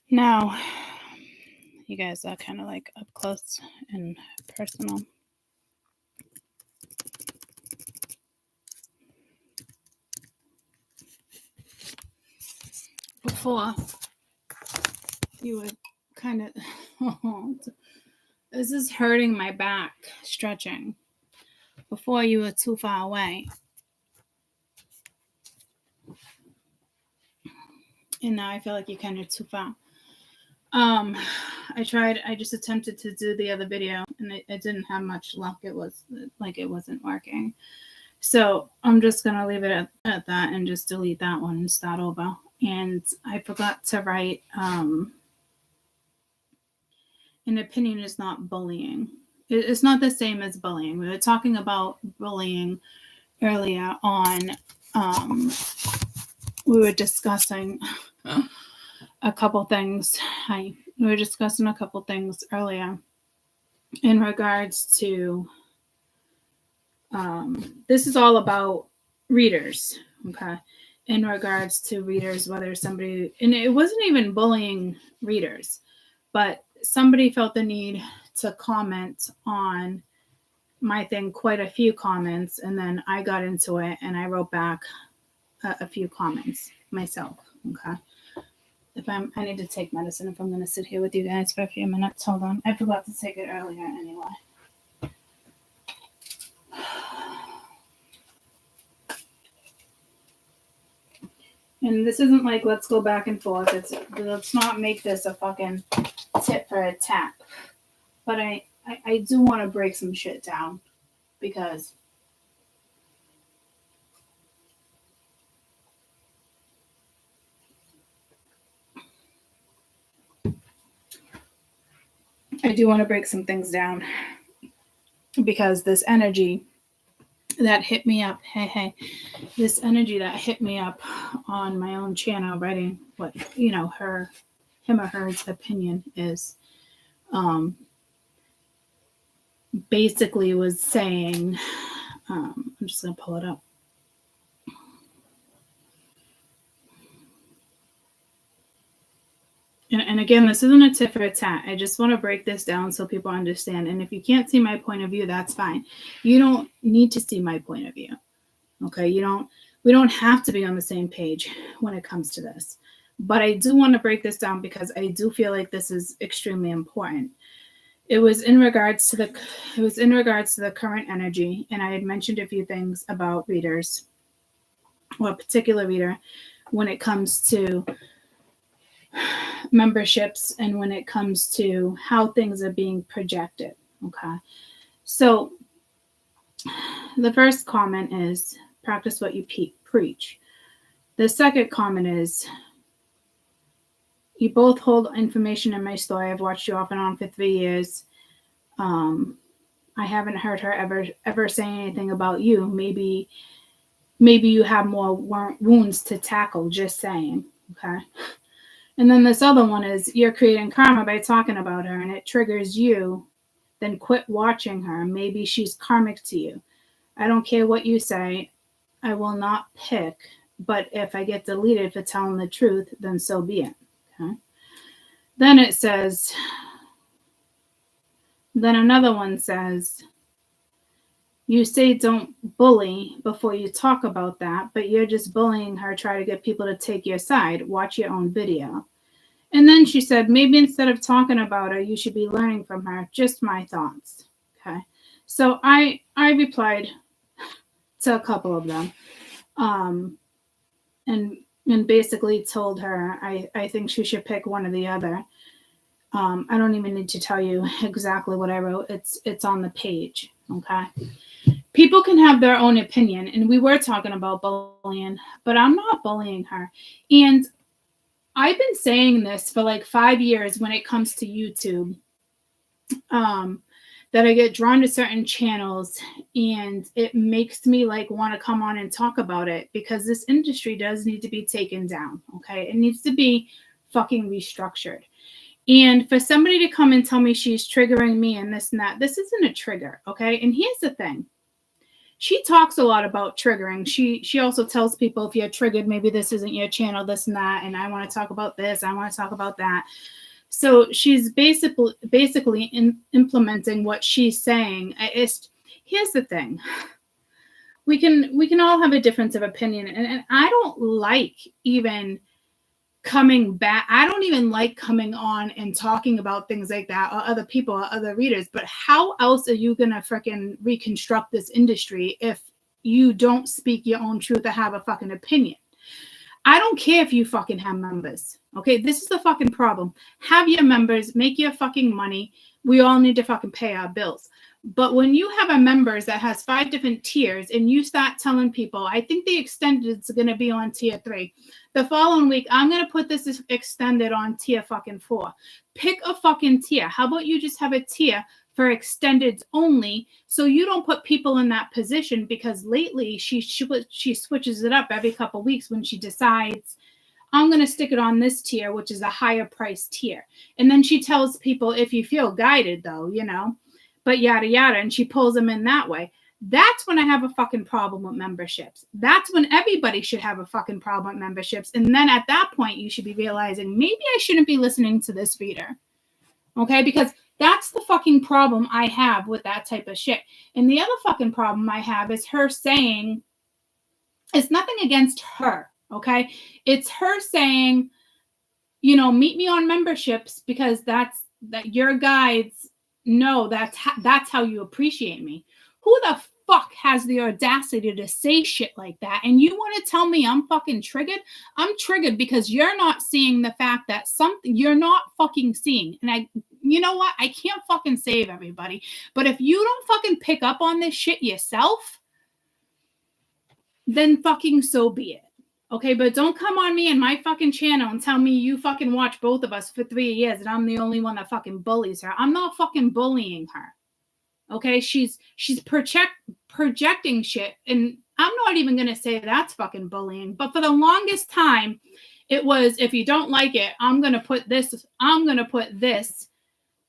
Now, you guys are kind of like up close and personal. Before, you would kind of, this is hurting my back, stretching. Before, you were too far away. And now I feel like you're kind of too far. I just attempted to do the other video and it didn't have much luck. It was like it wasn't working. So I'm just going to leave it at that and just delete that one and start over. And I forgot to write, an opinion is not bullying. It's not the same as bullying. We were talking about bullying earlier on. We were discussing a couple things. We were discussing a couple things earlier in regards to, this is all about readers, okay? In regards to readers, whether somebody, and it wasn't even bullying readers, but somebody felt the need to comment on my thing, quite a few comments, and then I got into it and I wrote back a few comments myself, okay? I need to take medicine if I'm going to sit here with you guys for a few minutes. Hold on. I forgot to take it earlier anyway. And this isn't like, let's go back and forth. Let's not make this a fucking tit for a tat. But I do want to break some shit down because I do want to break some things down because this energy that hit me up, this energy that hit me up on my own channel, writing what, him or her opinion is, basically was saying, I'm just going to pull it up. And again, this isn't a tit for a tat. I just want to break this down so people understand. And if you can't see my point of view, that's fine. You don't need to see my point of view. Okay? We don't have to be on the same page when it comes to this. But I do want to break this down because I do feel like this is extremely important. It was in regards to the current energy, and I had mentioned a few things about readers, or a particular reader, when it comes to memberships and when it comes to how things are being projected. Okay. So the first comment is practice what you preach. The second comment is you both hold information in my story. I've watched you off and on for 3 years. I haven't heard her ever say anything about you. Maybe you have more wounds to tackle, just saying. Okay. And then this other one is you're creating karma by talking about her and it triggers you. Then quit watching her. Maybe she's karmic to you. I don't care what you say. I will not pick. But if I get deleted for telling the truth, then so be it. Okay. Then it says, then another one says, you say don't bully before you talk about that, but you're just bullying her, try to get people to take your side. Watch your own video. And then she said, maybe instead of talking about her, you should be learning from her. Just my thoughts. Okay. So I replied to a couple of them. And basically told her I think she should pick one or the other. I don't even need to tell you exactly what I wrote. It's on the page. Okay. People can have their own opinion, and we were talking about bullying, but I'm not bullying her. And I've been saying this for like 5 years when it comes to YouTube, that I get drawn to certain channels and it makes me like want to come on and talk about it because this industry does need to be taken down. Okay. It needs to be fucking restructured. And for somebody to come and tell me she's triggering me and this and that, this isn't a trigger. Okay. And here's the thing. she talks a lot about triggering. She also tells people, if you're triggered, maybe this isn't your channel, this and that, and I want to talk about this, I want to talk about that. So she's basically implementing what she's saying. Here's the thing. We can all have a difference of opinion, and I don't like even coming back. I don't even like coming on and talking about things like that, or other people or other readers. But how else are you gonna freaking reconstruct this industry if you don't speak your own truth or have a fucking opinion? I don't care if you fucking have members. Okay, this is the fucking problem. Have your members, make your fucking money. We all need to fucking pay our bills. But when you have a members that has 5 different tiers and you start telling people, I think the extended is going to be on tier 3. The following week, I'm going to put this extended on tier fucking 4. Pick a fucking tier. How about you just have a tier for extendeds only, so you don't put people in that position? Because lately she switches it up every couple of weeks when she decides, I'm going to stick it on this tier, which is a higher price tier. And then she tells people, if you feel guided though, you know, but yada yada, and she pulls them in that way. That's when I have a fucking problem with memberships. That's when everybody should have a fucking problem with memberships. And then at that point, you should be realizing, maybe I shouldn't be listening to this reader. Okay? Because that's the fucking problem I have with that type of shit. And the other fucking problem I have is her saying, it's nothing against her, okay? It's her saying, you know, meet me on memberships because that your guides know that's how you appreciate me. Who the fuck has the audacity to say shit like that? And you want to tell me I'm fucking triggered? I'm triggered because you're not seeing the fact that something you're not fucking seeing. And you know what? I can't fucking save everybody. But if you don't fucking pick up on this shit yourself, then fucking so be it. Okay, but don't come on me and my fucking channel and tell me you fucking watch both of us for 3 years and I'm the only one that fucking bullies her. I'm not fucking bullying her. Okay, she's projecting shit, and I'm not even going to say that's fucking bullying. But for the longest time, it was, if you don't like it, I'm going to put this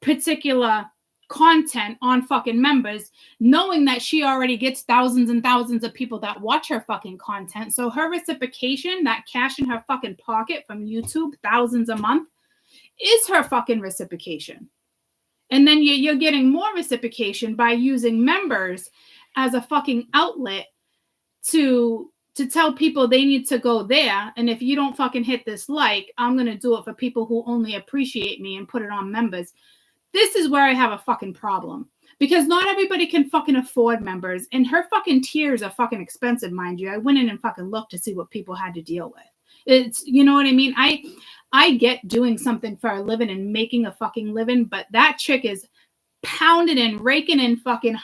particular content on fucking members, knowing that she already gets thousands and thousands of people that watch her fucking content. So her reciprocation, that cash in her fucking pocket from YouTube, thousands a month, is her fucking reciprocation. And then you're getting more reciprocation by using members as a fucking outlet to tell people they need to go there. And if you don't fucking hit this like, I'm going to do it for people who only appreciate me and put it on members. This is where I have a fucking problem, because not everybody can fucking afford members, and her fucking tiers are fucking expensive, mind you. I went in and fucking looked to see what people had to deal with. It's, you know what I mean? I get doing something for a living and making a fucking living, but that chick is pounding and raking in fucking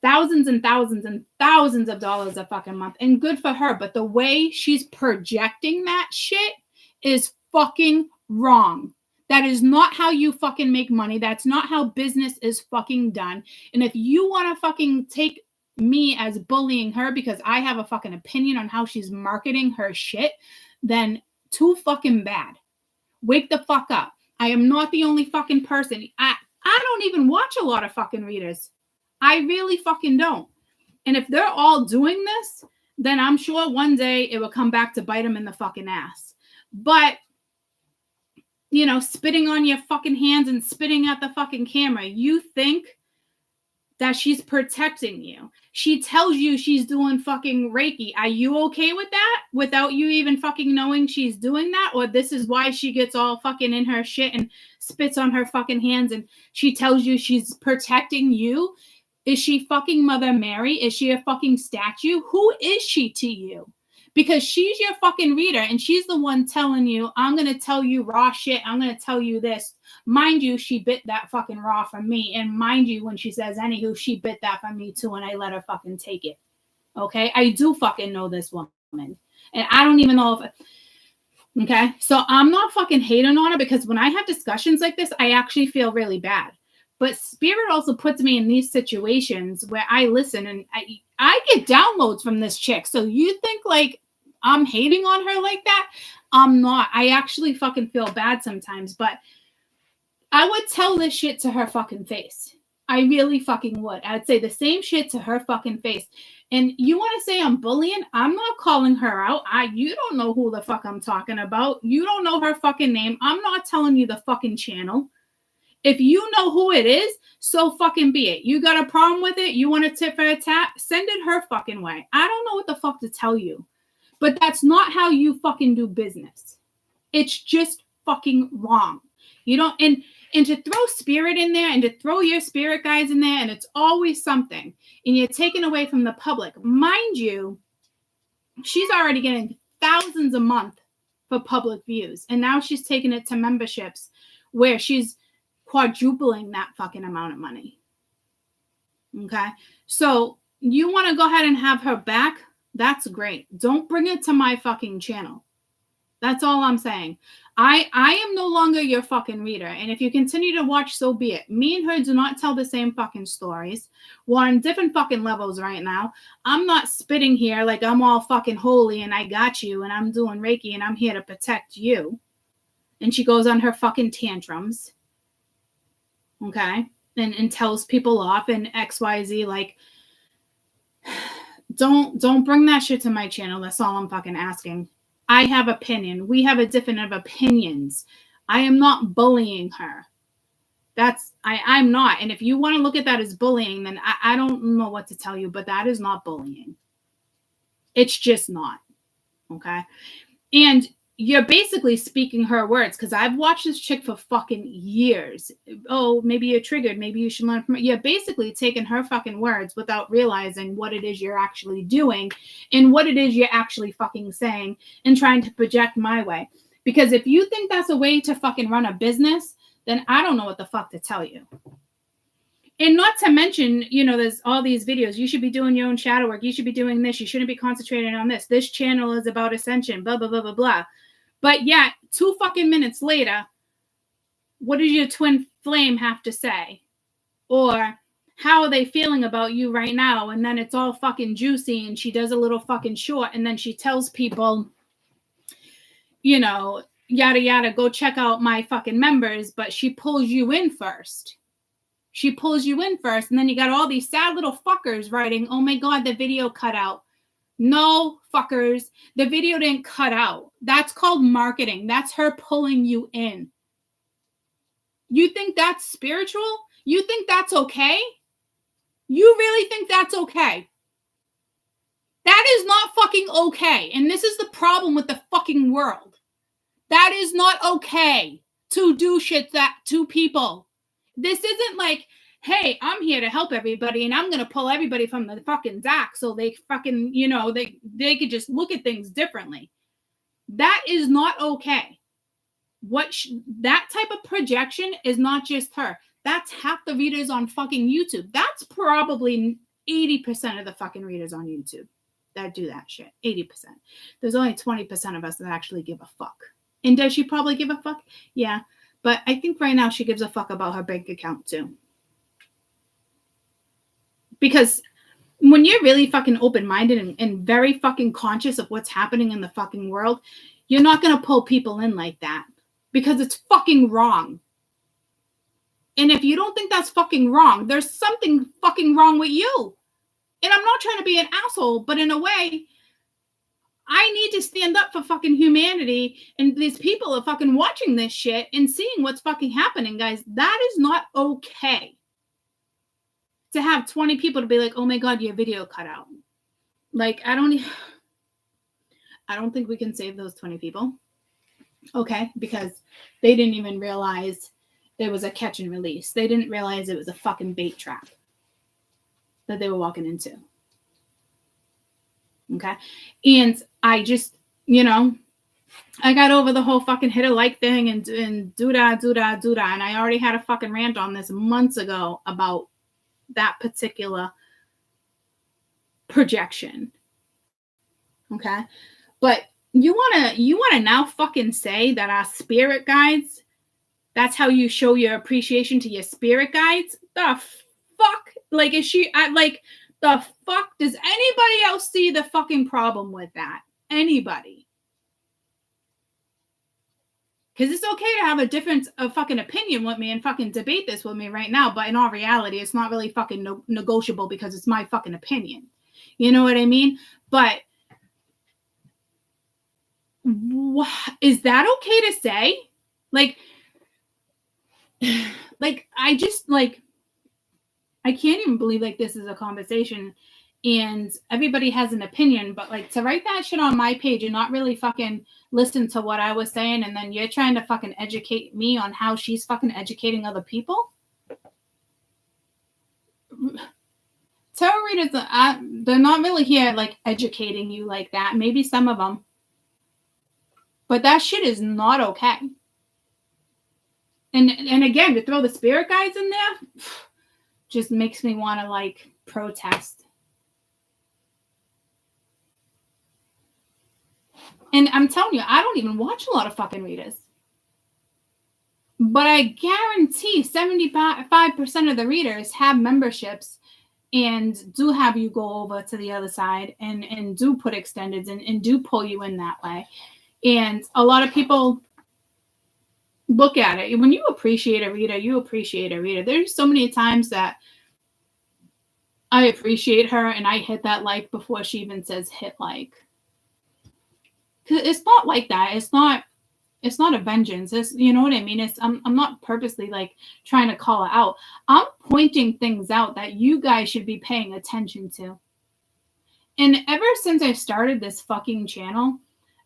thousands and thousands and thousands of dollars a fucking month, and good for her. But the way she's projecting that shit is fucking wrong. That is not how you fucking make money. That's not how business is fucking done. And if you want to fucking take me as bullying her because I have a fucking opinion on how she's marketing her shit, then too fucking bad. Wake the fuck up. I am not the only fucking person. I don't even watch a lot of fucking readers. I really fucking don't. And if they're all doing this, then I'm sure one day it will come back to bite them in the fucking ass. But you know, spitting on your fucking hands and spitting at the fucking camera. You think that she's protecting you. She tells you she's doing fucking Reiki. Are you okay with that? Without you even fucking knowing she's doing that? Or this is why she gets all fucking in her shit and spits on her fucking hands and she tells you she's protecting you? Is she fucking Mother Mary? Is she a fucking statue? Who is she to you? Because she's your fucking reader and she's the one telling you, I'm going to tell you raw shit. I'm going to tell you this. Mind you, she bit that fucking raw from me. And mind you, when she says anywho, she bit that from me too and I let her fucking take it. Okay? I do fucking know this woman. And I don't even know if... Okay? So I'm not fucking hating on her because when I have discussions like this, I actually feel really bad. But Spirit also puts me in these situations where I listen and I get downloads from this chick. So you think like I'm hating on her like that? I'm not. I actually fucking feel bad sometimes. But I would tell this shit to her fucking face. I really fucking would. I'd say the same shit to her fucking face. And you want to say I'm bullying? I'm not calling her out. You don't know who the fuck I'm talking about. You don't know her fucking name. I'm not telling you the fucking channel. If you know who it is, so fucking be it. You got a problem with it? You want a tip for a tat? Send it her fucking way. I don't know what the fuck to tell you. But that's not how you fucking do business. It's just fucking wrong. You don't, and to throw spirit in there and to throw your spirit guides in there, and it's always something, and you're taken away from the public. Mind you, she's already getting thousands a month for public views, and now she's taking it to memberships where she's quadrupling that fucking amount of money. Okay? So you want to go ahead and have her back? That's great. Don't bring it to my fucking channel. That's all I'm saying. I am no longer your fucking reader. And if you continue to watch, so be it. Me and her do not tell the same fucking stories. We're on different fucking levels right now. I'm not spitting here like I'm all fucking holy and I got you and I'm doing Reiki and I'm here to protect you. And she goes on her fucking tantrums. Okay? And tells people off and XYZ. Like, don't bring that shit to my channel. That's all I'm fucking asking. I have opinion. We have a different of opinions. I am not bullying her. I'm not. And if you want to look at that as bullying, then I don't know what to tell you, but that is not bullying. It's just not. Okay. And you're basically speaking her words, because I've watched this chick for fucking years. Oh, maybe you're triggered. Maybe you should learn from it. You're basically taking her fucking words without realizing what it is you're actually doing and what it is you're actually fucking saying and trying to project my way. Because if you think that's a way to fucking run a business, then I don't know what the fuck to tell you. And not to mention, there's all these videos. You should be doing your own shadow work. You should be doing this. You shouldn't be concentrating on this. This channel is about ascension, blah, blah, blah, blah, blah. But yet, 2 fucking minutes later, what does your twin flame have to say? Or how are they feeling about you right now? And then it's all fucking juicy and she does a little fucking short and then she tells people, yada, yada, go check out my fucking members, but she pulls you in first. And then you got all these sad little fuckers writing, oh my God, the video cut out. No, fuckers. The video didn't cut out. That's called marketing. That's her pulling you in. You think that's spiritual? You think that's okay? You really think that's okay? That is not fucking okay. And this is the problem with the fucking world. That is not okay to do shit that to people. This isn't like, hey, I'm here to help everybody and I'm going to pull everybody from the fucking dock so they fucking, they could just look at things differently. That is not okay. That type of projection is not just her. That's half the readers on fucking YouTube. That's probably 80% of the fucking readers on YouTube that do that shit. 80%. There's only 20% of us that actually give a fuck. And does she probably give a fuck? Yeah. But I think right now she gives a fuck about her bank account too. Because when you're really fucking open-minded and very fucking conscious of what's happening in the fucking world, you're not going to pull people in like that. Because it's fucking wrong. And if you don't think that's fucking wrong, there's something fucking wrong with you. And I'm not trying to be an asshole, but in a way, I need to stand up for fucking humanity. And these people are fucking watching this shit and seeing what's fucking happening, guys. That is not okay. To have 20 people to be like, oh my God, your video cut out. Like, I don't think we can save those 20 people. Okay, because they didn't even realize there was a catch and release. They didn't realize it was a fucking bait trap that they were walking into. Okay, and I just, I got over the whole fucking hit a like thing and do-da, and I already had a fucking rant on this months ago about that particular projection. Okay, but you wanna now fucking say that our spirit guides, that's how you show your appreciation to your spirit guides? The fuck? Like, the fuck? Does anybody else see the fucking problem with that? Anybody? Because it's okay to have a difference of fucking opinion with me and fucking debate this with me right now. But in all reality, it's not really fucking negotiable because it's my fucking opinion. You know what I mean? But is that okay to say? Like I just like, I can't even believe like this is a conversation and everybody has an opinion, but like to write that shit on my page and not really fucking listen to what I was saying, and then you're trying to fucking educate me on how she's fucking educating other people. Tarot readers, they're not really here like educating you like that. Maybe some of them, but that shit is not okay. And again, to throw the spirit guides in there just makes me want to like protest. And I'm telling you, I don't even watch a lot of fucking readers. But I guarantee 75% of the readers have memberships and do have you go over to the other side and do put extendeds and do pull you in that way. And a lot of people look at it. When you appreciate a reader, you appreciate a reader. There's so many times that I appreciate her and I hit that like before she even says hit like. Because it's not like that. It's not a vengeance. It's, you know what I mean? It's I'm not purposely like trying to call it out. I'm pointing things out that you guys should be paying attention to. And ever since I started this fucking channel,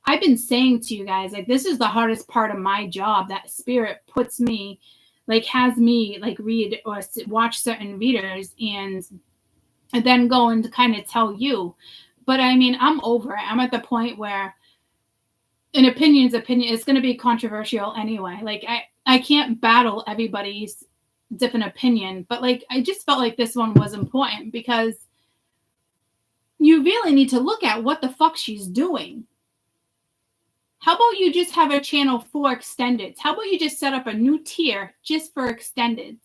I've been saying to you guys, like, this is the hardest part of my job, that spirit puts me, like, has me like read or watch certain readers and then go and kind of tell you. But I mean, I'm over it. I'm at the point where an opinion is going to be controversial anyway. Like I can't battle everybody's different opinion, but like I just felt like this one was important because you really need to look at what the fuck she's doing. How about you just have a channel for extendeds? How about you just set up a new tier just for extendeds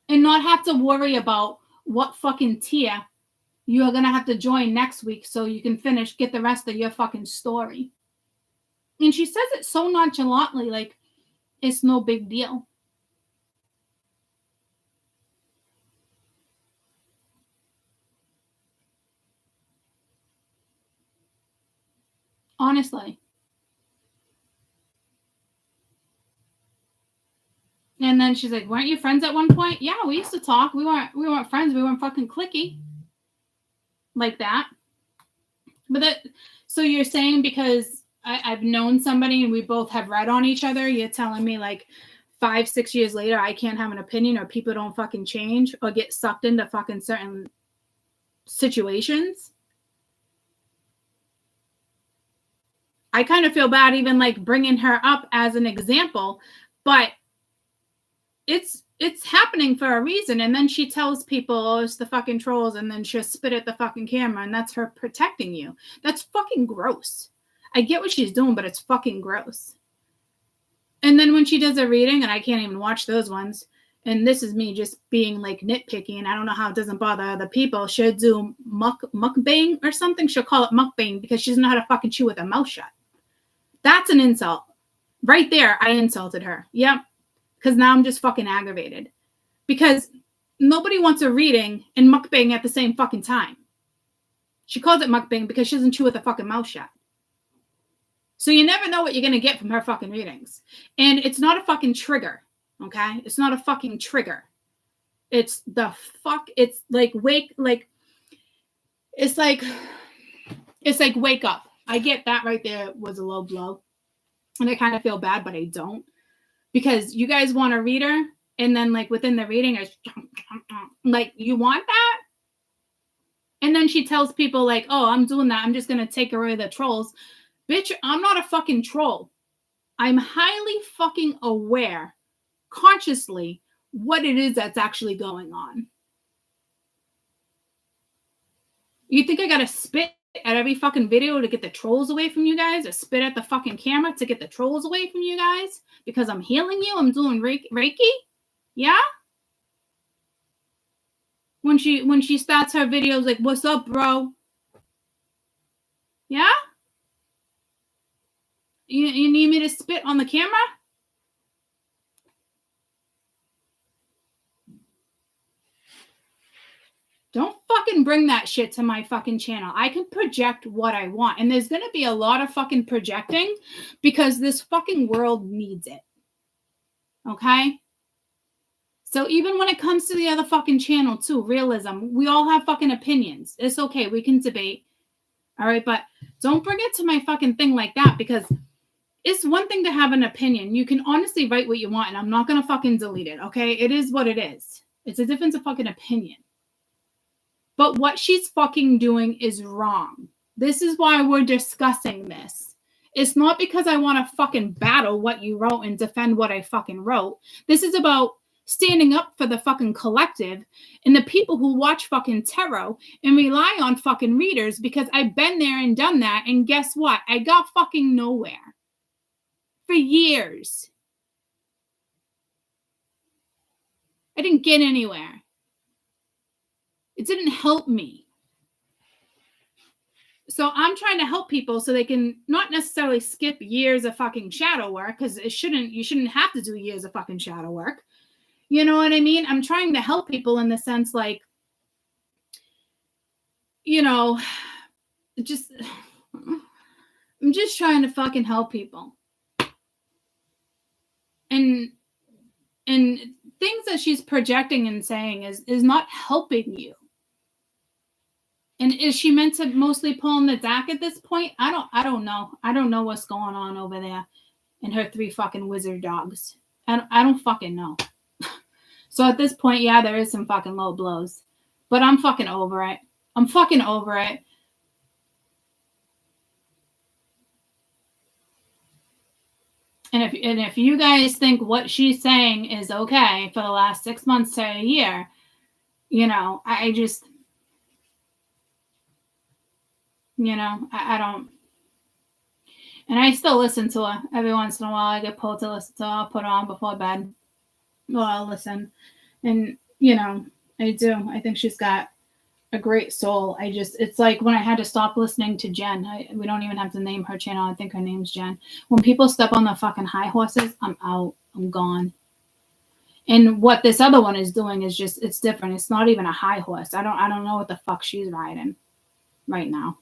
and not have to worry about what fucking tier you're going to have to join next week so you can get the rest of your fucking story. And she says it so nonchalantly, like it's no big deal. Honestly. And then she's like, weren't you friends at one point? Yeah, we used to talk. We weren't friends. We weren't fucking cliquey. Like that. But so you're saying because I've known somebody and we both have read on each other, you're telling me like 5-6 years later I can't have an opinion, or people don't fucking change or get sucked into fucking certain situations? I kind of feel bad even like bringing her up as an example, but it's happening for a reason. And then she tells people, oh, it's the fucking trolls, and then she'll spit at the fucking camera, and that's her protecting you. That's fucking gross. I get what she's doing, but it's fucking gross. And then when she does a reading, and I can't even watch those ones, and this is me just being like nitpicky, and I don't know how it doesn't bother other people, she'll do mukbang or something. She'll call it mukbang because she doesn't know how to fucking chew with her mouth shut. That's an insult. Right there, I insulted her. Yep. Because now I'm just fucking aggravated. Because nobody wants a reading and mukbang at the same fucking time. She calls it mukbang because she doesn't chew with her fucking mouth shut. So you never know what you're going to get from her fucking readings. And it's not a fucking trigger, okay? It's not a fucking trigger. It's the fuck, it's like wake up. I get that right there was a low blow. And I kind of feel bad, but I don't. Because you guys want a reader, and then like within the reading, it's like, you want that? And then she tells people like, oh, I'm doing that. I'm just going to take away the trolls. Bitch, I'm not a fucking troll. I'm highly fucking aware, consciously, what it is that's actually going on. You think I got to spit at every fucking video to get the trolls away from you guys, or spit at the fucking camera to get the trolls away from you guys? Because I'm healing you, I'm doing Reiki? Yeah? When she starts her videos like, what's up, bro? Yeah? You need me to spit on the camera? Don't fucking bring that shit to my fucking channel. I can project what I want. And there's going to be a lot of fucking projecting because this fucking world needs it. Okay? So even when it comes to the other fucking channel too, realism, we all have fucking opinions. It's okay. We can debate. All right? But don't bring it to my fucking thing like that because it's one thing to have an opinion. You can honestly write what you want and I'm not going to fucking delete it. Okay? It is what it is. It's a difference of fucking opinion. But what she's fucking doing is wrong. This is why we're discussing this. It's not because I want to fucking battle what you wrote and defend what I fucking wrote. This is about standing up for the fucking collective and the people who watch fucking tarot and rely on fucking readers because I've been there and done that. And guess what? I got fucking nowhere for years. I didn't get anywhere. It didn't help me. So I'm trying to help people so they can not necessarily skip years of fucking shadow work because you shouldn't have to do years of fucking shadow work. You know what I mean? I'm trying to help people in the sense like, you know, I'm just trying to fucking help people. And things that she's projecting and saying is not helping you. And is she meant to mostly pull in the deck at this point? I don't know. I don't know what's going on over there in her 3 fucking wizard dogs. I don't fucking know. So at this point, yeah, there is some fucking low blows. But I'm fucking over it. I'm fucking over it. And if you guys think what she's saying is okay for the last 6 months to a year, you know, I just... You know, I don't. And I still listen to her every once in a while. I get pulled to listen to her. I'll put her on before bed. Well, I'll listen. And, you know, I do. I think she's got a great soul. It's like when I had to stop listening to Jen. We don't even have to name her channel. I think her name's Jen. When people step on the fucking high horses, I'm out. I'm gone. And what this other one is doing is just, it's different. It's not even a high horse. I don't know what the fuck she's riding right now.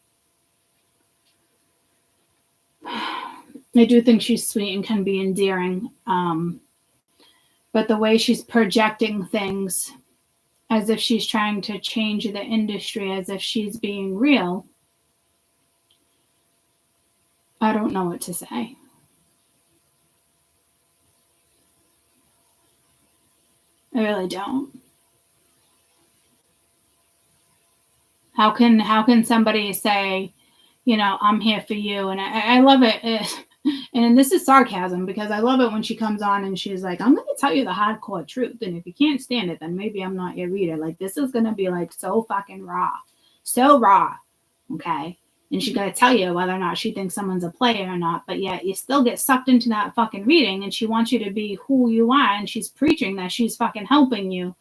I do think she's sweet and can be endearing. But the way she's projecting things as if she's trying to change the industry, as if she's being real, I don't know what to say. I really don't. How can somebody say, you know, I'm here for you? And I love it. And this is sarcasm because I love it when she comes on and she's like, I'm going to tell you the hardcore truth. And if you can't stand it, then maybe I'm not your reader. Like, this is going to be like so fucking raw. So raw. Okay. And she's going to tell you whether or not she thinks someone's a player or not. But yet you still get sucked into that fucking reading and she wants you to be who you are. And she's preaching that she's fucking helping you.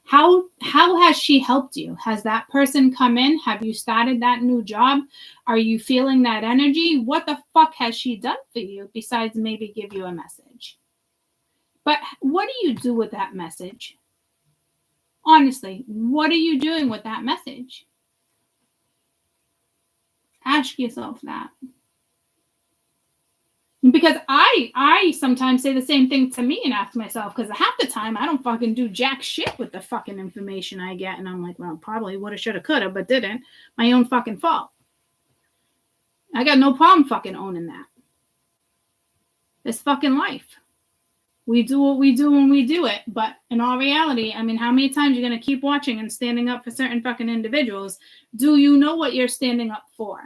How has she helped you? Has that person come in? Have you started that new job? Are you feeling that energy? What the fuck has she done for you besides maybe give you a message? But what do you do with that message? Honestly, what are you doing with that message? Ask yourself that. Because I sometimes say the same thing to me and ask myself, because half the time I don't fucking do jack shit with the fucking information I get. And I'm like, well, probably woulda, shoulda, coulda, but didn't. My own fucking fault. I got no problem fucking owning that. It's fucking life. We do what we do when we do it. But in all reality, I mean, how many times you're going to keep watching and standing up for certain fucking individuals? Do you know what you're standing up for?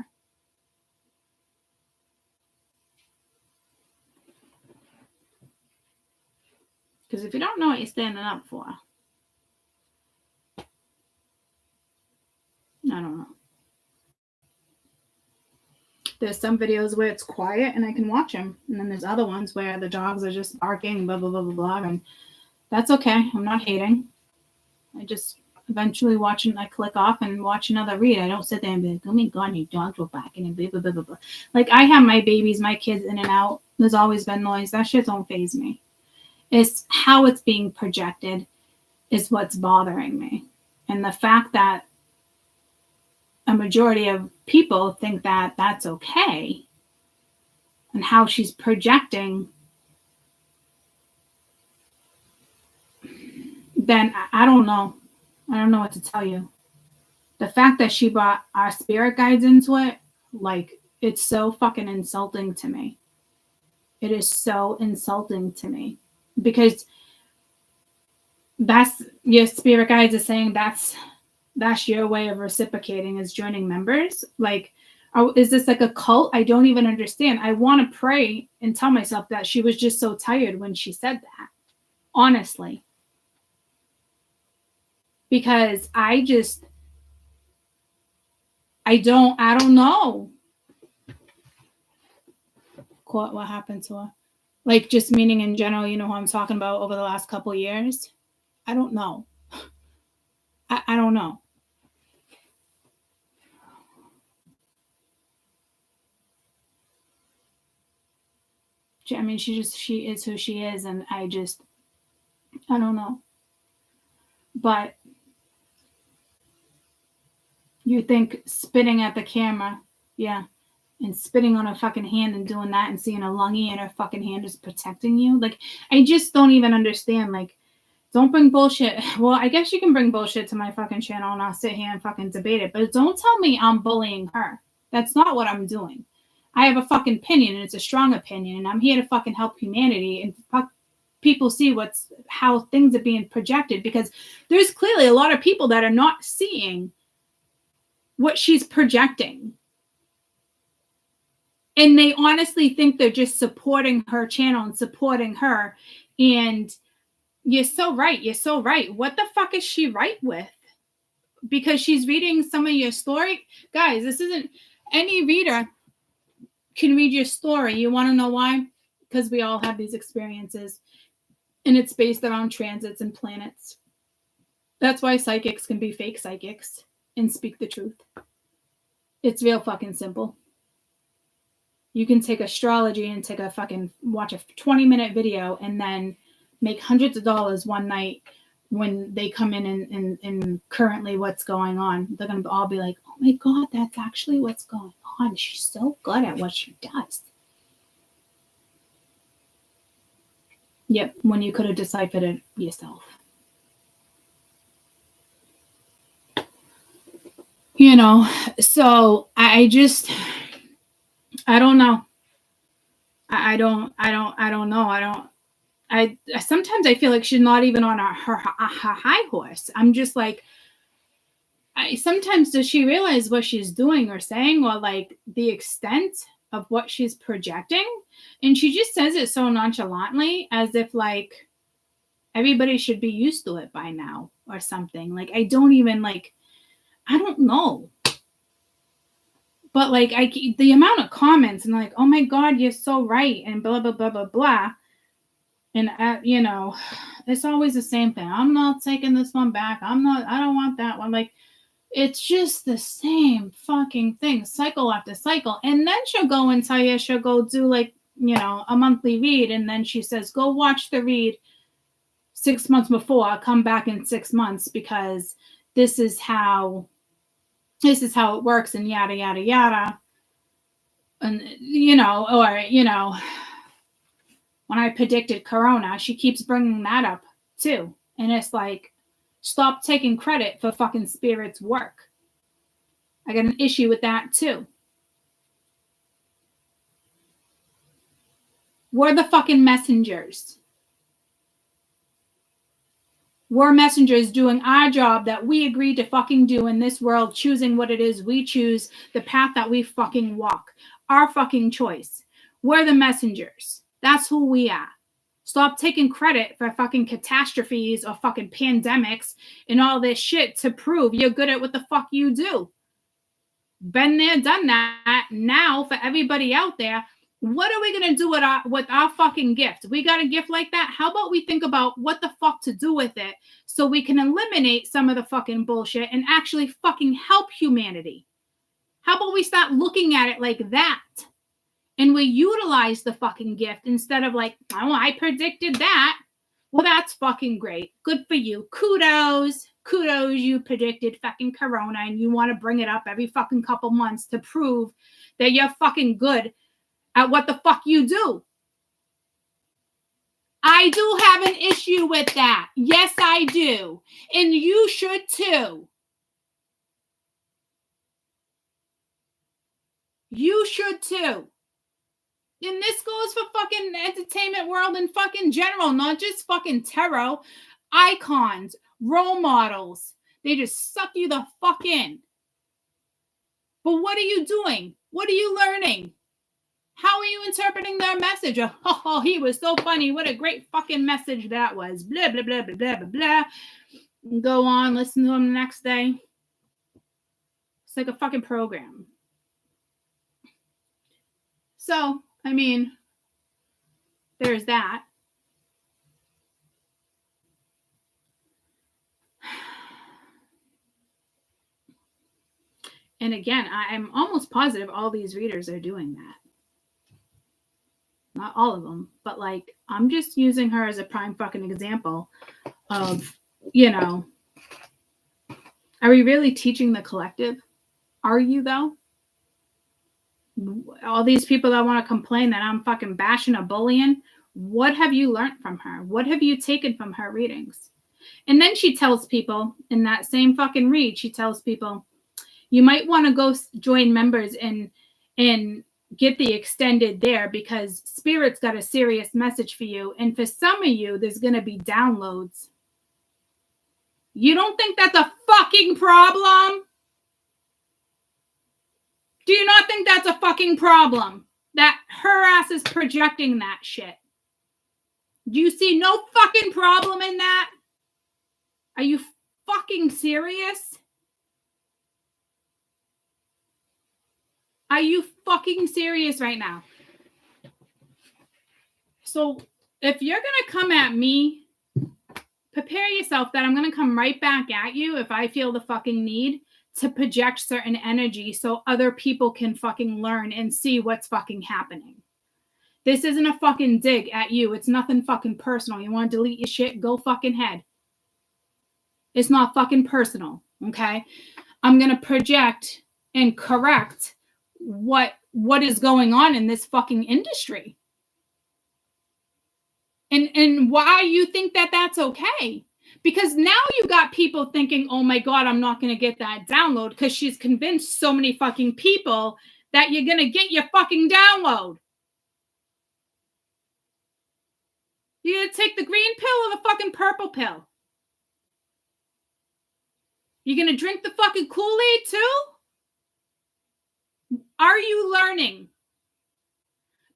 Because if you don't know what you're standing up for, I don't know. There's some videos where it's quiet and I can watch them. And then there's other ones where the dogs are just barking, blah, blah, blah, blah, blah. And that's okay. I'm not hating. I just eventually I click off and watch another read. I don't sit there and be like, oh my God, your dogs were barking and blah, blah, blah, blah, blah. Like, I have my babies, my kids in and out. There's always been noise. That shit don't faze me. It's how it's being projected is what's bothering me. And the fact that a majority of people think that that's okay, and how she's projecting, then I don't know. I don't know what to tell you. The fact that she brought our spirit guides into it, like, it's so fucking insulting to me. It is so insulting to me, because that's your spirit guides are saying that's your way of reciprocating, is joining members. Like, is this like a cult? I don't even understand. I want to pray and tell myself that she was just so tired when she said that, honestly, because I don't know what happened to her. Like, just meaning in general, you know who I'm talking about, over the last couple of years. I don't know. I don't know. I mean, she is who she is, and I don't know. But you think spitting at the camera, yeah, and spitting on a fucking hand and doing that and seeing a lungy in her fucking hand is protecting you? Like, I just don't even understand. Like, don't bring bullshit. Well, I guess you can bring bullshit to my fucking channel and I'll sit here and fucking debate it, but don't tell me I'm bullying her. That's not what I'm doing. I have a fucking opinion, and it's a strong opinion, and I'm here to fucking help humanity and people see how things are being projected, because there's clearly a lot of people that are not seeing what she's projecting. And they honestly think they're just supporting her channel and supporting her. And you're so right. You're so right. What the fuck is she right with? Because she's reading some of your story. Guys, this isn't any reader can read your story. You want to know why? Because we all have these experiences, and it's based on transits and planets. That's why psychics can be fake psychics and speak the truth. It's real fucking simple. You can take astrology and watch a 20-minute video and then make hundreds of dollars one night when they come in and currently what's going on. They're going to all be like, oh my God, that's actually what's going on. She's so good at what she does. Yep, when you could have deciphered it yourself. You know, so I don't know. I don't know. Sometimes I feel like she's not even on her high horse. I'm just like, sometimes does she realize what she's doing or saying, or like the extent of what she's projecting? And she just says it so nonchalantly, as if like everybody should be used to it by now or something. Like, I don't know. But like, the amount of comments and like, oh my God, you're so right, and blah, blah, blah, blah, blah. And, you know, it's always the same thing. I'm not taking this one back. I don't want that one. Like, it's just the same fucking thing, cycle after cycle. And then she'll go and tell you, she'll go do like, you know, a monthly read. And then she says, go watch the read 6 months before. I'll come back in 6 months because this is how it works, and yada, yada, yada. And, you know, or, you know, when I predicted Corona, she keeps bringing that up too. And it's like, stop taking credit for fucking spirit's work. I got an issue with that too. We're the fucking messengers. We're messengers doing our job that we agreed to fucking do in this world, choosing what it is we choose, the path that we fucking walk. Our fucking choice. We're the messengers. That's who we are. Stop taking credit for fucking catastrophes or fucking pandemics and all this shit to prove you're good at what the fuck you do. Been there, done that. Now, for everybody out there, What are we going to do with our fucking gift? We got a gift like that. How about we think about what the fuck to do with it so we can eliminate some of the fucking bullshit and actually fucking help humanity? How about we start looking at it like that? And we utilize the fucking gift instead of like, oh, I predicted that. Well, that's fucking great. Good for you. Kudos. Kudos, you predicted fucking corona and you want to bring it up every fucking couple months to prove that you're fucking good at what the fuck you do. I do have an issue with that. Yes, I do. And you should too. You should too. And this goes for fucking entertainment world in fucking general, not just fucking tarot. Icons, role models. They just suck you the fuck in. But what are you doing? What are you learning? How are you interpreting their message? Oh, he was so funny. What a great fucking message that was. Blah, blah, blah, blah, blah, blah, blah. Go on, listen to him the next day. It's like a fucking program. So, I mean, there's that. And again, I'm almost positive all these readers are doing that. Not all of them, but like, I'm just using her as a prime fucking example of, you know, are we really teaching the collective? Are you though? All these people that want to complain that I'm fucking bashing a bullying, what have you learned from her? What have you taken from her readings? And then she tells people in that same fucking read, she tells people, you might want to go join members and get the extended there because Spirit's got a serious message for you. And for some of you, there's going to be downloads. You don't think that's a fucking problem? Do you not think that's a fucking problem? That her ass is projecting that shit. Do you see no fucking problem in that? Are you fucking serious? Are you fucking serious right now? So if you're going to come at me, prepare yourself that I'm going to come right back at you if I feel the fucking need to project certain energy so other people can fucking learn and see what's fucking happening. This isn't a fucking dig at you. It's nothing fucking personal. You want to delete your shit? Go fucking head. It's not fucking personal, okay? I'm going to project and correct what is going on in this fucking industry. And why you think that that's okay? Because now you got people thinking, oh my God, I'm not going to get that download because she's convinced so many fucking people that you're going to get your fucking download. You're going to take the green pill or the fucking purple pill? You're going to drink the fucking Kool-Aid too? Are you learning?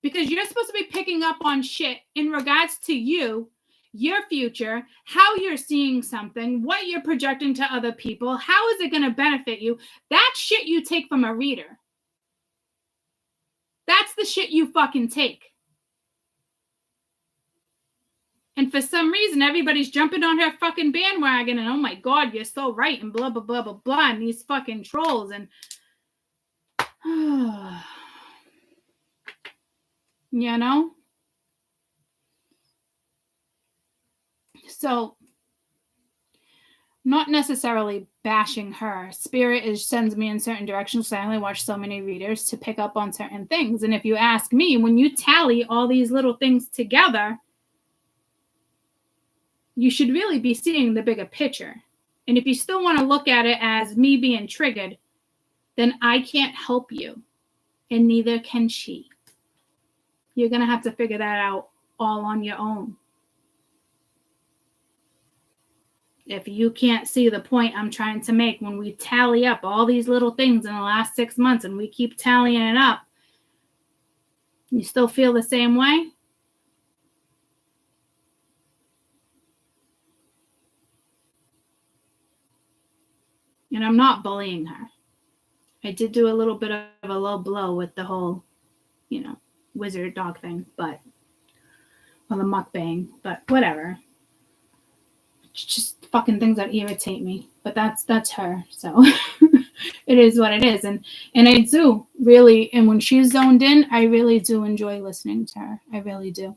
Because you're supposed to be picking up on shit in regards to you, your future, how you're seeing something, what you're projecting to other people, how is it going to benefit you? That shit you take from a reader. That's the shit you fucking take. And for some reason, everybody's jumping on her fucking bandwagon and, oh my God, you're so right, and blah, blah, blah, blah, blah, and these fucking trolls, and you know? So, not necessarily bashing her. Spirit sends me in certain directions, so I only watch so many readers to pick up on certain things. And if you ask me, when you tally all these little things together, you should really be seeing the bigger picture. And if you still want to look at it as me being triggered, then I can't help you. And neither can she. You're going to have to figure that out all on your own. If you can't see the point I'm trying to make, when we tally up all these little things in the last 6 months and we keep tallying it up, you still feel the same way? And I'm not bullying her. I did do a little bit of a low blow with the whole, wizard dog thing, but, or the mukbang, but whatever. It's just fucking things that irritate me. But that's her. So it is what it is. And I do really, and when she's zoned in, I really do enjoy listening to her. I really do.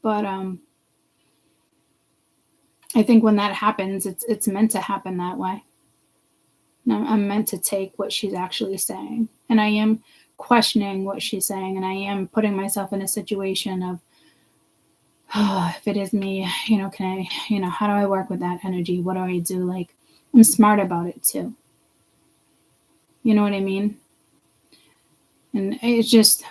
But I think when that happens, it's meant to happen that way. I'm meant to take what she's actually saying, and I am questioning what she's saying, and I am putting myself in a situation of, oh, if it is me, can I, how do I work with that energy? What do I do? Like, I'm smart about it too. You know what I mean? And it's just,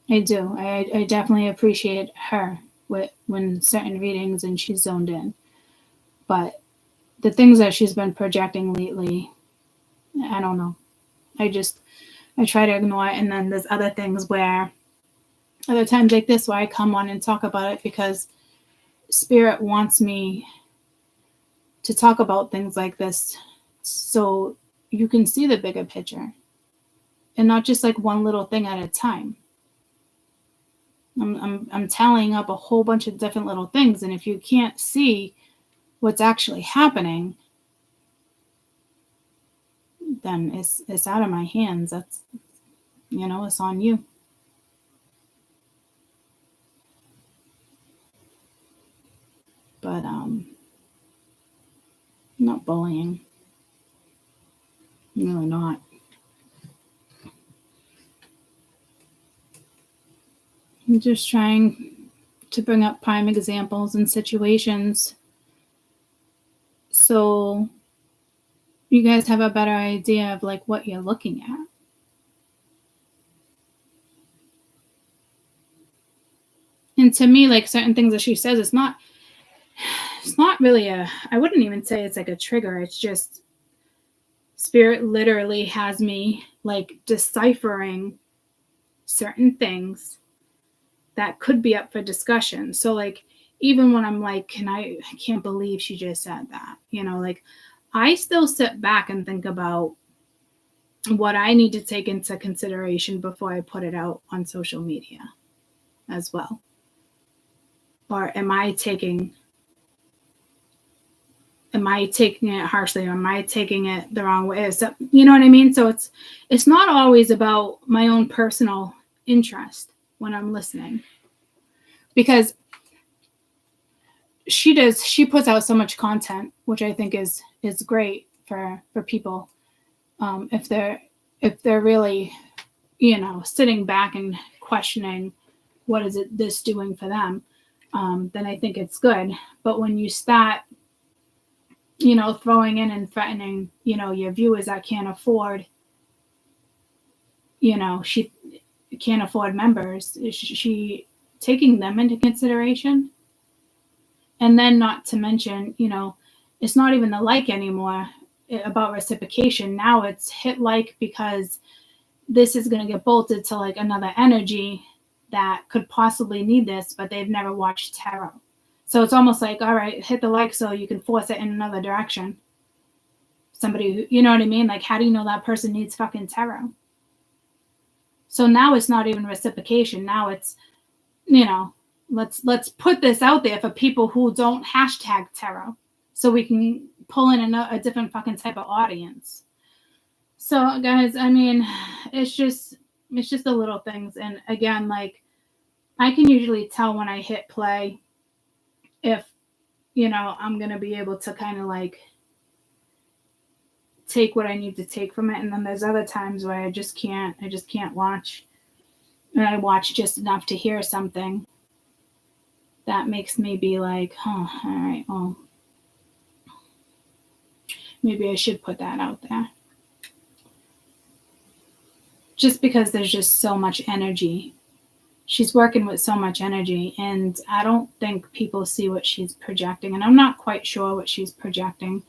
I do. I definitely appreciate her when certain readings and she's zoned in. But the things that she's been projecting lately, I don't know. I try to ignore it. And then there's other things where, other times like this, where I come on and talk about it because Spirit wants me to talk about things like this so you can see the bigger picture and not just like one little thing at a time. I'm tallying up a whole bunch of different little things, and if you can't see what's actually happening, then it's out of my hands. That's, it's on you. But not bullying. Really not. I'm just trying to bring up prime examples and situations so you guys have a better idea of like what you're looking at. And to me, like certain things that she says, it's not really I wouldn't even say it's like a trigger. It's just Spirit literally has me like deciphering certain things that could be up for discussion. So like, even when I'm like, I can't believe she just said that, like I still sit back and think about what I need to take into consideration before I put it out on social media as well. Or am I taking it harshly, or am I taking it the wrong way? So, you know what I mean? So it's not always about my own personal interest when I'm listening, because she puts out so much content, which I think is great for people. If they're really, sitting back and questioning what is this doing for them, then I think it's good. But when you start, throwing in and threatening, your viewers that can't afford, she can't afford members, is she taking them into consideration? And then not to mention, it's not even the like anymore about reciprocation. Now it's hit like because this is going to get bolted to like another energy that could possibly need this, but they've never watched tarot. So it's almost like, all right, hit the like so you can force it in another direction. Somebody who, you know what I mean? Like, how do you know that person needs fucking tarot? So now it's not even reciprocation. Now it's, let's put this out there for people who don't hashtag tarot so we can pull in a different fucking type of audience. So guys, I mean, it's just the little things. And again, like I can usually tell when I hit play if, I'm going to be able to kind of like take what I need to take from it. And then there's other times where I just can't watch. And I watch just enough to hear something that makes me be like, all right, well, maybe I should put that out there. Just because there's just so much energy. She's working with so much energy, and I don't think people see what she's projecting. And I'm not quite sure what she's projecting,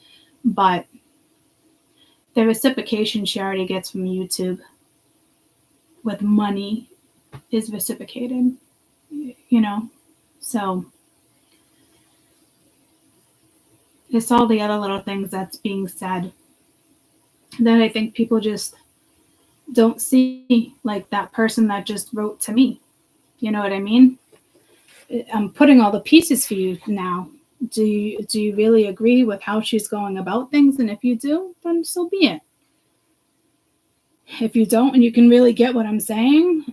but the reciprocation she already gets from YouTube with money is reciprocated, so it's all the other little things that's being said that I think people just don't see like that person that just wrote to me. You know what I mean? I'm putting all the pieces for you now. Do you really agree with how she's going about things? And if you do, then so be it. If you don't, and you can really get what I'm saying,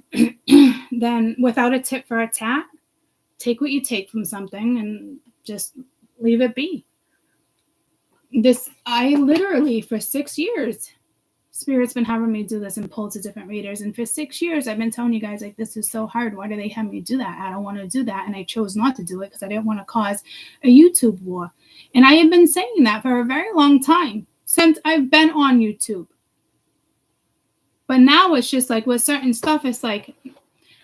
then without a tit for a tat, take what you take from something and just leave it be. I literally, for 6 years, Spirit's been having me do this and pull to different readers. And for 6 years, I've been telling you guys, like, this is so hard. Why do they have me do that? I don't want to do that. And I chose not to do it because I didn't want to cause a YouTube war. And I have been saying that for a very long time, since I've been on YouTube. But now it's just like with certain stuff, it's like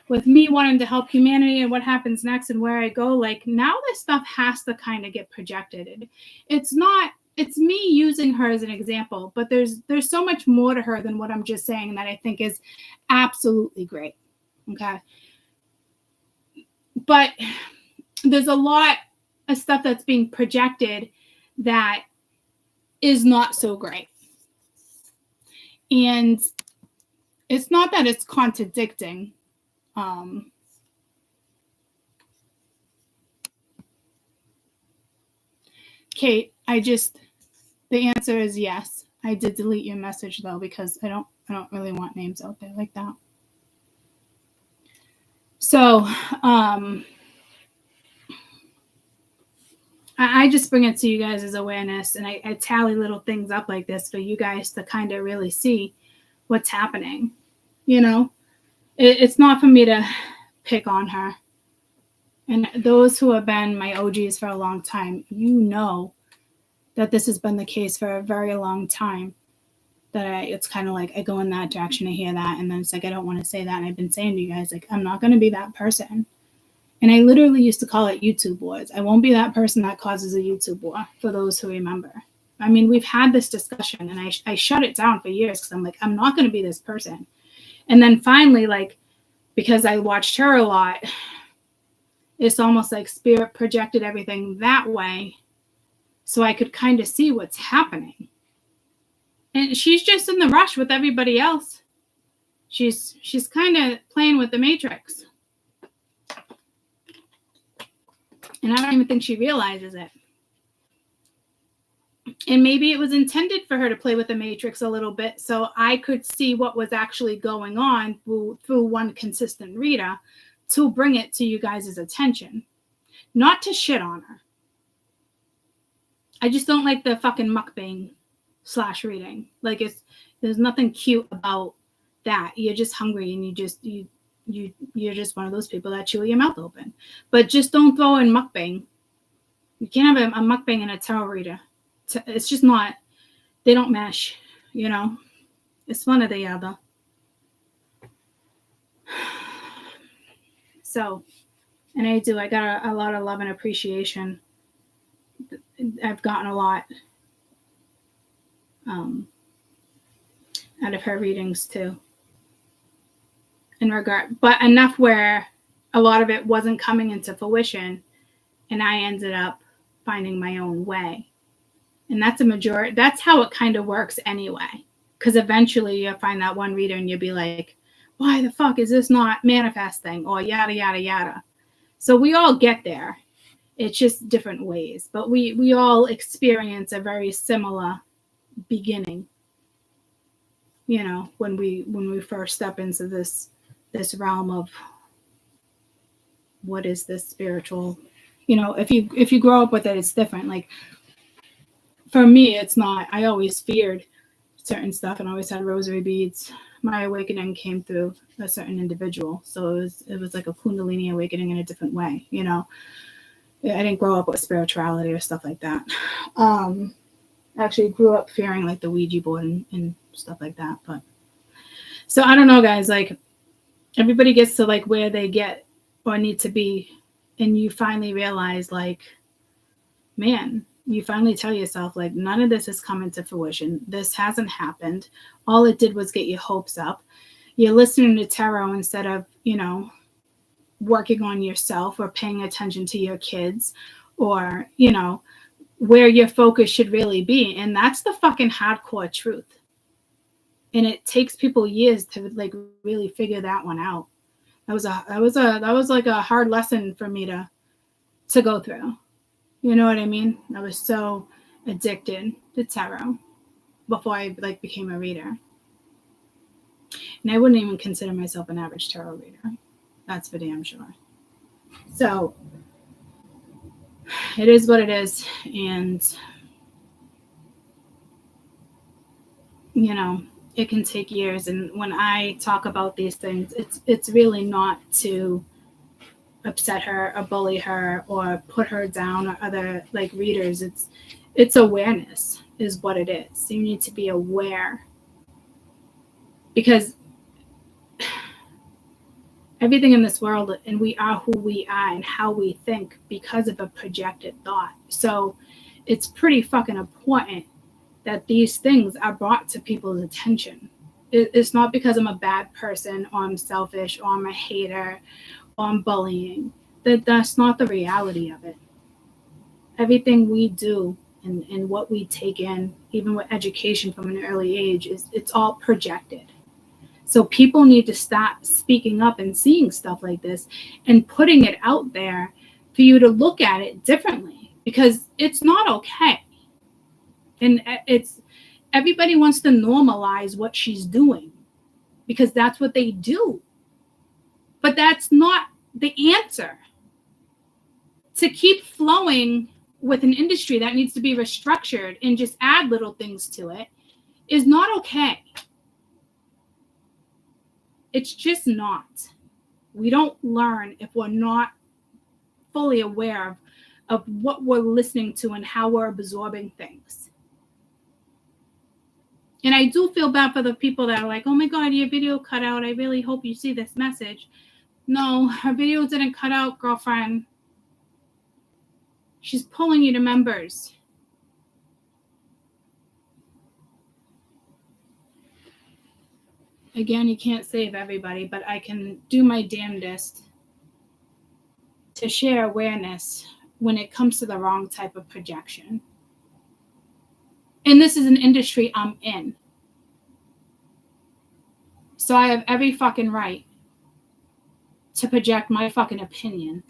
with me wanting to help humanity and what happens next and where I go, like now this stuff has to kind of get projected. It's me using her as an example, but there's so much more to her than what I'm just saying that I think is absolutely great. Okay. But there's a lot of stuff that's being projected that is not so great. And it's not that it's contradicting. Kate, the answer is yes. I did delete your message though, because I don't really want names out there like that. So, I just bring it to you guys as awareness, and I tally little things up like this for you guys to kind of really see what's happening. You know, it's not for me to pick on her. And those who have been my OGs for a long time, you know that this has been the case for a very long time. That it's kind of like I go in that direction, I hear that, and then it's like I don't want to say that. And I've been saying to you guys, like, I'm not going to be that person. And I literally used to call it YouTube wars. I won't be that person that causes a YouTube war, for those who remember. I mean, we've had this discussion, and I shut it down for years because I'm like, I'm not going to be this person. And then finally, like, because I watched her a lot, it's almost like Spirit projected everything that way so I could kind of see what's happening. And she's just in the rush with everybody else. She's kind of playing with the Matrix. And I don't even think she realizes it. And maybe it was intended for her to play with the Matrix a little bit so I could see what was actually going on through one consistent reader to bring it to you guys' attention. Not to shit on her. I just don't like the fucking mukbang / reading. Like, there's nothing cute about that. You're just hungry and you're just one of those people that chew your mouth open. But just don't throw in mukbang. You can't have a mukbang and a tarot reader. It's just not, they don't mesh, you know. It's one or the other. So, and I got a lot of love and appreciation. I've gotten a lot out of her readings too. In regard, but enough where a lot of it wasn't coming into fruition, and I ended up finding my own way. And that's a majority. That's how it kind of works anyway. Because eventually you'll find that one reader and you'll be like, why the fuck is this not manifesting? Or yada, yada, yada. So we all get there. It's just different ways. But we all experience a very similar beginning. You know, when we first step into this realm of what is this spiritual, you know, if you grow up with it, it's different. Like, for me, it's not. I always feared certain stuff and always had rosary beads. My awakening came through a certain individual. So it was like a Kundalini awakening in a different way, you know. I didn't grow up with spirituality or stuff like that. I actually grew up fearing like the Ouija board and stuff like that. But so I don't know, guys, like everybody gets to like where they get or need to be. And you finally realize, like, man, you finally tell yourself, like, none of this is coming to fruition. This hasn't happened. All it did was get your hopes up. You're listening to tarot instead of, you know, working on yourself or paying attention to your kids or, you know, where your focus should really be. And that's the fucking hardcore truth. And it takes people years to like really figure that one out. That was like a hard lesson for me to go through. You know what I mean? I was so addicted to tarot before I like became a reader. And I wouldn't even consider myself an average tarot reader. That's for damn sure. So it is what it is. And, you know, it can take years. And when I talk about these things, it's really not to upset her or bully her or put her down or other like readers. It's awareness is what it is. You need to be aware, because everything in this world, and we are who we are and how we think because of a projected thought. So it's pretty fucking important that these things are brought to people's attention. It's not because I'm a bad person or I'm selfish or I'm a hater or I'm bullying. That's not the reality of it. Everything we do and what we take in, even with education from an early age, it's all projected. So people need to start speaking up and seeing stuff like this and putting it out there for you to look at it differently, because it's not okay. And it's everybody wants to normalize what she's doing because that's what they do. But that's not the answer. To keep flowing with an industry that needs to be restructured and just add little things to it is not okay. It's just not. We don't learn if we're not fully aware of what we're listening to and how we're absorbing things. And I do feel bad for the people that are like, oh my God, your video cut out. I really hope you see this message. No, her video didn't cut out, girlfriend. She's pulling you to members. Again, you can't save everybody, but I can do my damnedest to share awareness when it comes to the wrong type of projection. And this is an industry I'm in. So I have every fucking right to project my fucking opinion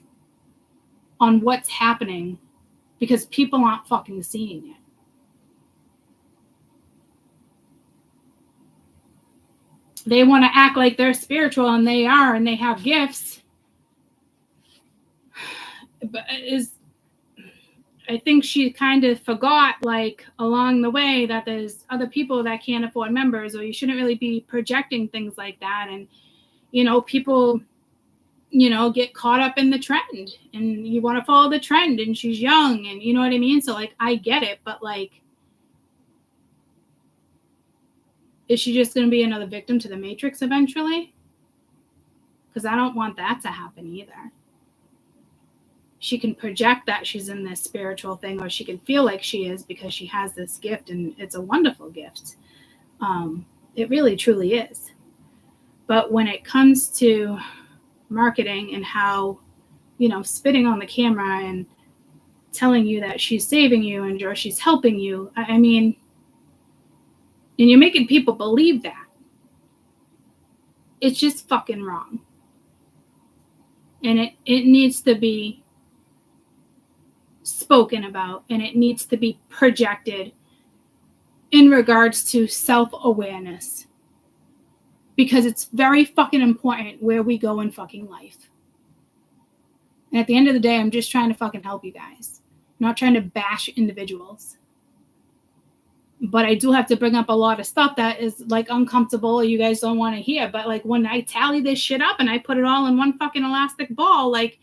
on what's happening because people aren't fucking seeing it. They want to act like they're spiritual, and they are, and they have gifts. But I think she kind of forgot, like, along the way that there's other people that can't afford members, or you shouldn't really be projecting things like that. And, you know, people, you know, get caught up in the trend, and you want to follow the trend, and she's young, and you know what I mean? So, like, I get it, but, like, is she just going to be another victim to the Matrix eventually? Because I don't want that to happen either. She can project that she's in this spiritual thing, or she can feel like she is because she has this gift, and it's a wonderful gift. It really, truly is. But when it comes to marketing and how, you know, spitting on the camera and telling you that she's saving you and or she's helping you, I mean, and you're making people believe that, it's just fucking wrong. And it needs to be spoken about, and it needs to be projected in regards to self-awareness, because it's very fucking important where we go in fucking life. And at the end of the day, I'm just trying to fucking help you guys, I'm not trying to bash individuals. But I do have to bring up a lot of stuff that is like uncomfortable or you guys don't want to hear. But like when I tally this shit up and I put it all in one fucking elastic ball, like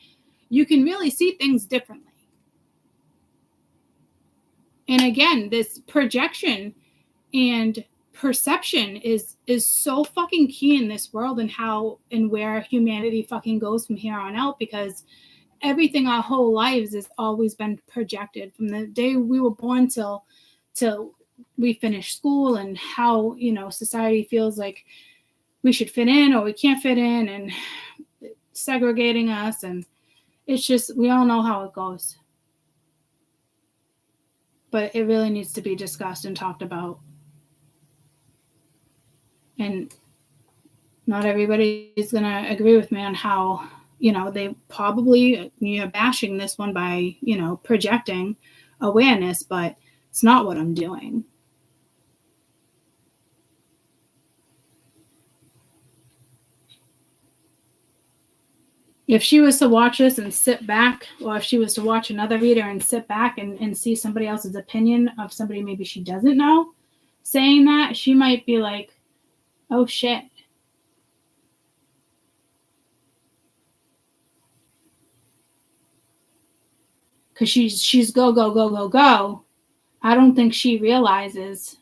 you can really see things differently. And again, this projection and perception is so fucking key in this world, and how and where humanity fucking goes from here on out, because everything our whole lives has always been projected from the day we were born till we finish school, and how, you know, society feels like we should fit in or we can't fit in, and segregating us. And it's just, we all know how it goes. But it really needs to be discussed and talked about. And not everybody is going to agree with me on how, they probably, you're bashing this one by, projecting awareness, but it's not what I'm doing. If she was to watch this and sit back, or if she was to watch another reader and sit back and see somebody else's opinion of somebody maybe she doesn't know saying that, she might be like, oh shit. Because she's go, go, go, go, go. I don't think she realizes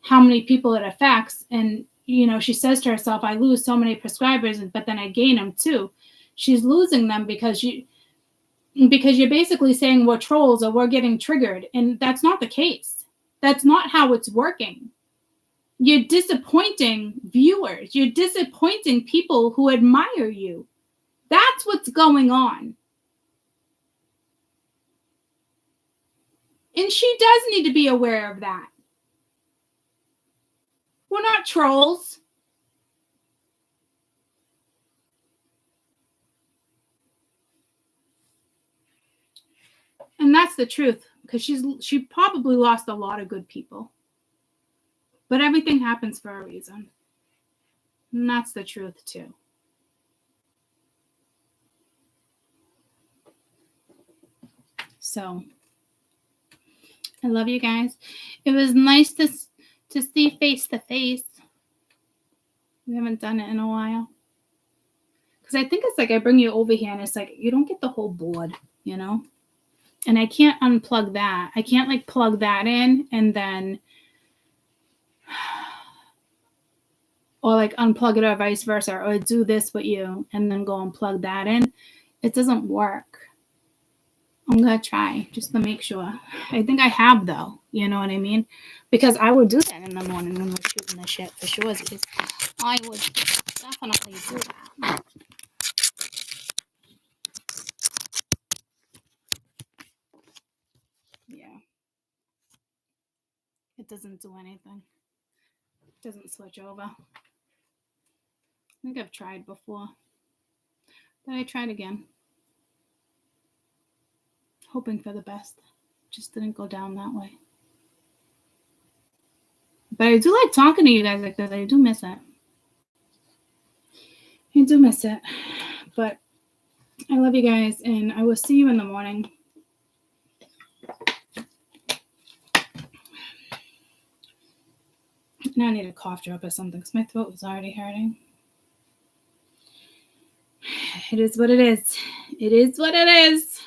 how many people it affects. And, she says to herself, I lose so many prescribers, but then I gain them too. She's losing them because you're basically saying we're trolls or we're getting triggered. And that's not the case. That's not how it's working. You're disappointing viewers. You're disappointing people who admire you. That's what's going on. And she does need to be aware of that. We're not trolls. And that's the truth, because she probably lost a lot of good people. But everything happens for a reason. And that's the truth too. So, I love you guys. It was nice to see face to face. We haven't done it in a while. Because I think it's like I bring you over here and it's like you don't get the whole board, And I can't unplug that. I can't like plug that in and then or like unplug it or vice versa, or do this with you and then go and plug that in. It doesn't work. I'm going to try just to make sure. I think I have, though. You know what I mean? Because I would do that in the morning when we're shooting the shit for sure. I would definitely do that. Yeah. It doesn't do anything. It doesn't switch over. I think I've tried before. But I tried again. Hoping for the best. Just didn't go down that way. But I do like talking to you guys like this. I do miss it. I do miss it. But I love you guys, and I will see you in the morning. Now I need a cough drop or something because my throat was already hurting. It is what it is. It is what it is.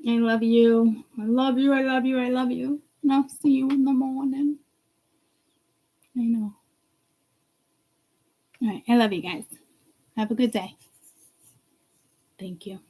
I love you. I love you. I love you. I love you. And I'll see you in the morning. I know. All right. I love you guys. Have a good day. Thank you.